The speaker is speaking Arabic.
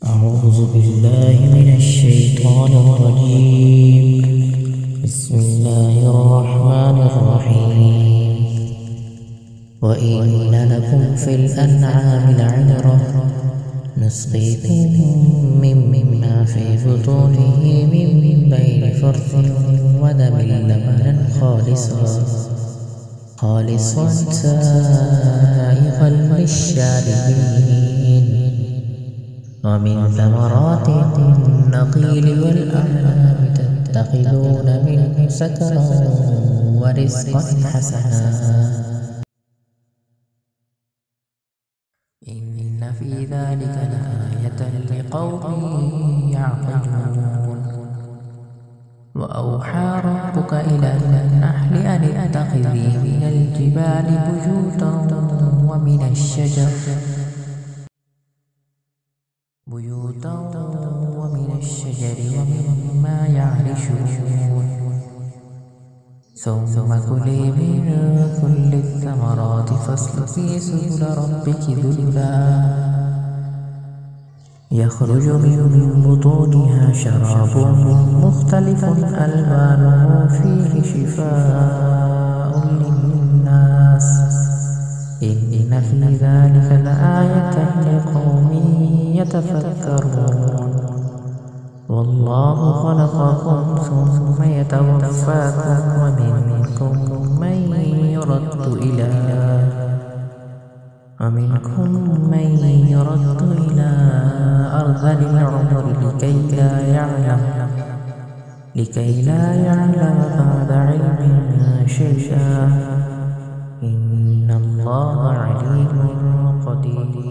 أعوذ بالله من الشيطان الرجيم. بسم الله الرحمن الرحيم. وإن لكم في الأنعام لعبرة نسقيكم مما في بطونه من بين فرث ودم لبنا خالصا سائغا للشاربين ومن ثمرات النخيل والأعناب تتخذون منه سكرا ورزقا حسنا إن في ذلك لآية لقوم يعقلون. وأوحى ربك إلى النحل أن اتخذي من الجبال بيوتا ومن الشجر ومما يعرشون ثم كلي من كل الثمرات فاسلكي سبل ربك ذللا يخرج من بطونها شراب مختلف ألوانه فيه شفاء للناس إن في ذلك لآية لقوم يتفكرون. والله خلقكم ثم يتوفاكم ومنكم من يرد إلى أرذل العمر لكي لا يعلم بعد علم شيئا إن الله عليم قدير.